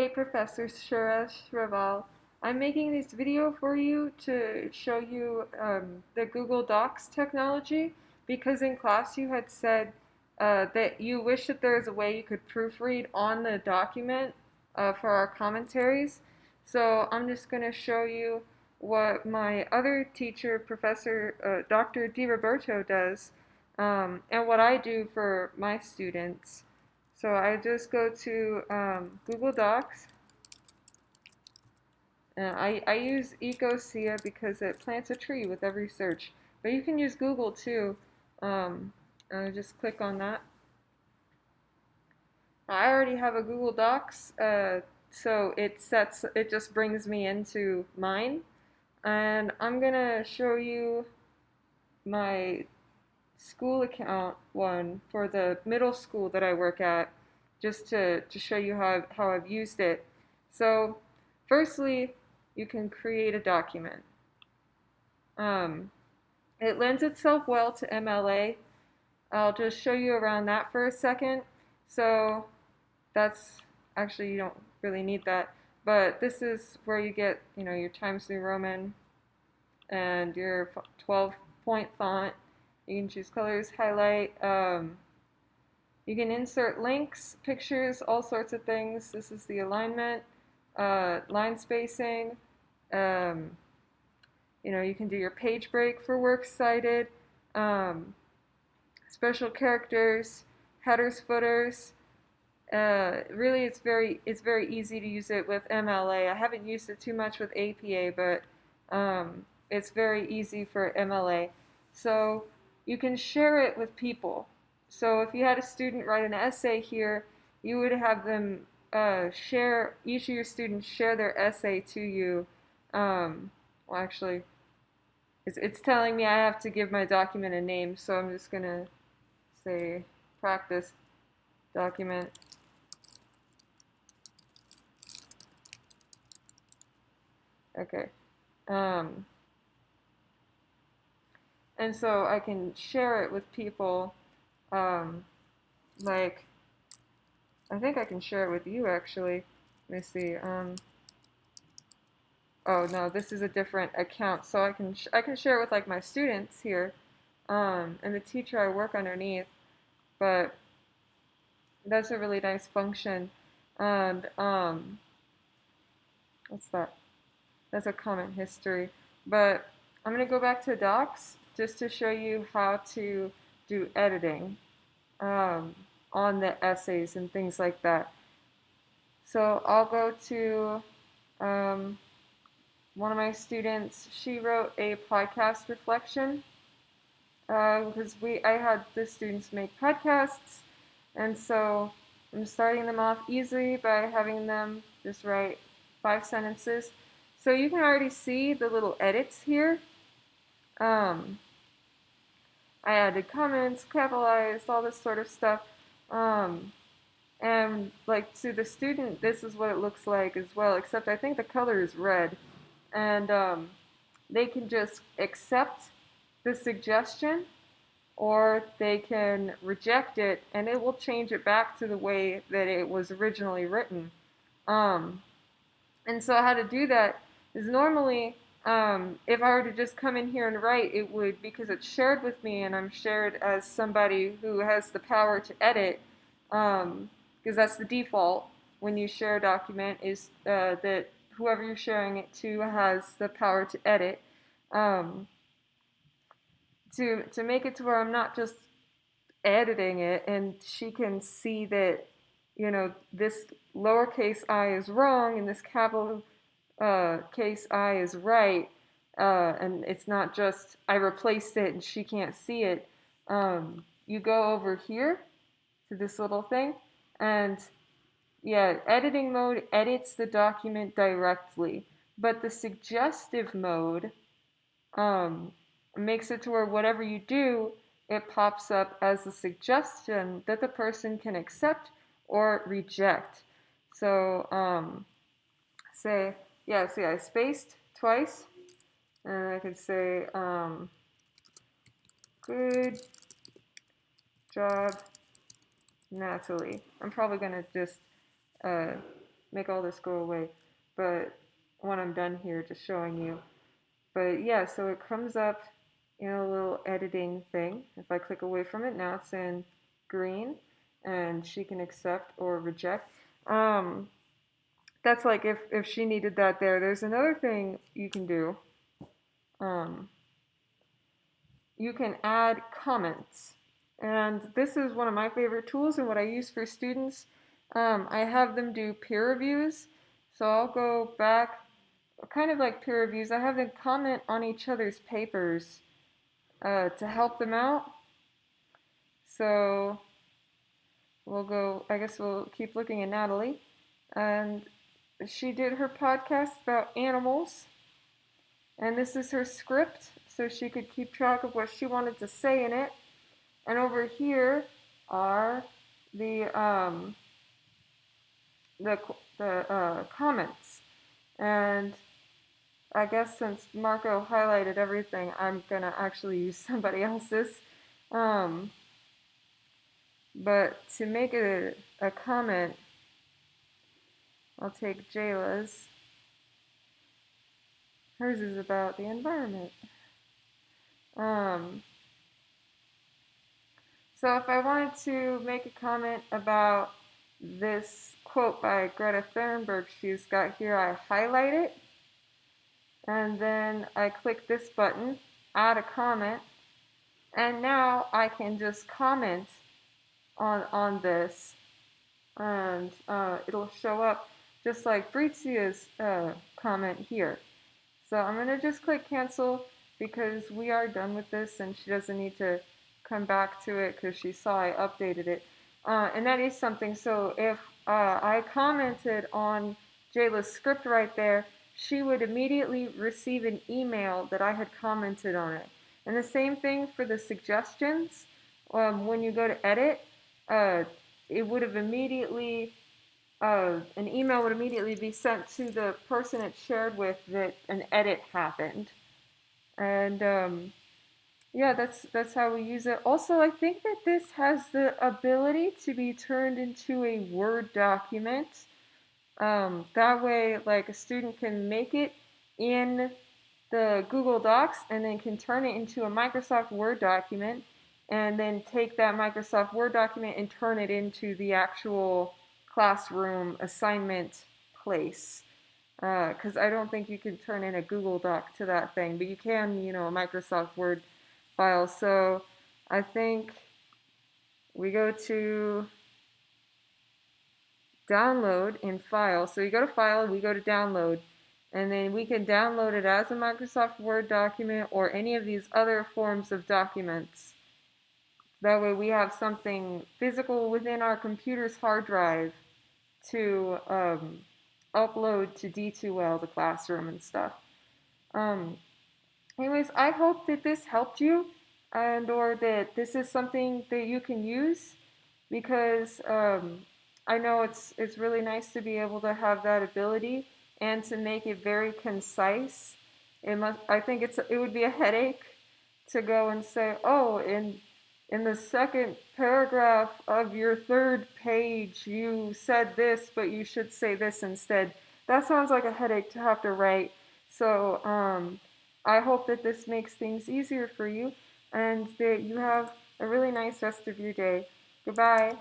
Professor Suresh Raval. I'm making this video for you to show you the Google Docs technology because in class you had said that you wish that there was a way you could proofread on the document for our commentaries. So I'm just going to show you what my other teacher, Professor Dr. DiRoberto does and what I do for my students. So I just go to Google Docs, and I use Ecosia because it plants a tree with every search. But you can use Google too. I just click on that. I already have a Google Docs, so it just brings me into mine. And I'm gonna show you my school account one for the middle school that I work at, just to show you how I've used it. So firstly, you can create a document. Um, it lends itself well to MLA. I'll just show you around that for a second. So that's actually, you don't really need that, but this is where you get, your Times New Roman and your 12-point font. You can choose colors, highlight. You can insert links, pictures, all sorts of things. This is the alignment, line spacing. Um, you can do your page break for works cited, um, special characters, headers, footers. Really, it's very easy to use it with MLA. I haven't used it too much with APA, but it's very easy for MLA. So you can share it with people. So if you had a student write an essay here, you would have them share, each of your students share their essay to you. Well, actually, it's telling me I have to give my document a name, so I'm just going to say practice document. Okay. Um, and so I can share it with people, um, like, I think I can share it with you actually. Let me see. Oh no, this is a different account, so I can share it with like my students here, and the teacher I work underneath. But that's a really nice function, and what's that? That's a comment history. But I'm gonna go back to Docs just to show you how to do editing um, on the essays and things like that. So I'll go to um, one of my students. She wrote a podcast reflection because I had the students make podcasts, and so I'm starting them off easily by having them just write 5 sentences. So you can already see the little edits here. Um, I added comments, capitalized, all this sort of stuff. Um, and like to the student, this is what it looks like as well, except I think the color is red. And they can just accept the suggestion or they can reject it and it will change it back to the way that it was originally written. Um, and so how to do that is normally, if I were to just come in here and write, it would, because it's shared with me and I'm shared as somebody who has the power to edit, because that's the default when you share a document, is that whoever you're sharing it to has the power to edit. Um, to make it to where I'm not just editing it and she can see that, this lowercase I is wrong and this capital case I is right, and it's not just I replaced it and she can't see it. You go over here to this little thing, and yeah, editing mode edits the document directly, but the suggestive mode um, makes it to where whatever you do, it pops up as a suggestion that the person can accept or reject. So, say, yeah, see, I spaced twice, and I could say, good job, Natalie. I'm probably going to just make all this go away, but when I'm done here, just showing you. But yeah, so it comes up in a little editing thing. If I click away from it, now it's in green, and she can accept or reject. Um, that's like if she needed that there. There's another thing you can do. Um, you can add comments. And this is one of my favorite tools and what I use for students. I have them do peer reviews. So I'll go back, kind of like peer reviews. I have them comment on each other's papers to help them out. So we'll go, I guess we'll keep looking at Natalie. And she did her podcast about animals. And this is her script, so she could keep track of what she wanted to say in it. And over here are the um, the comments. And I guess since Marco highlighted everything, I'm gonna actually use somebody else's. Um, but to make a comment, I'll take Jayla's. Hers is about the environment. Um, so if I wanted to make a comment about this quote by Greta Thunberg she's got here, I highlight it, and then I click this button, add a comment, and now I can just comment on this, and it'll show up just like Brizia's comment here. So I'm going to just click cancel because we are done with this and she doesn't need to come back to it because she saw I updated it. And that is something, so if I commented on Jayla's script right there, she would immediately receive an email that I had commented on it. And the same thing for the suggestions. When you go to edit, uh, it would have immediately an email would immediately be sent to the person it shared with that an edit happened. And yeah, that's how we use it. Also, I think that this has the ability to be turned into a Word document. That way, like a student can make it in the Google Docs and then can turn it into a Microsoft Word document and then take that Microsoft Word document and turn it into the actual classroom assignment place. Because I don't think you can turn in a Google Doc to that thing, but you can, a Microsoft Word file. So I think we go to download in file. So you go to file, we go to download, and then we can download it as a Microsoft Word document or any of these other forms of documents. That way we have something physical within our computer's hard drive to upload to D2L, the classroom and stuff. Um, Anyways, I hope that this helped you and or that this is something that you can use because I know it's really nice to be able to have that ability and to make it very concise. I think it would be a headache to go and say, oh, in the second paragraph of your third page, you said this, but you should say this instead. That sounds like a headache to have to write. So I hope that this makes things easier for you and that you have a really nice rest of your day. Goodbye.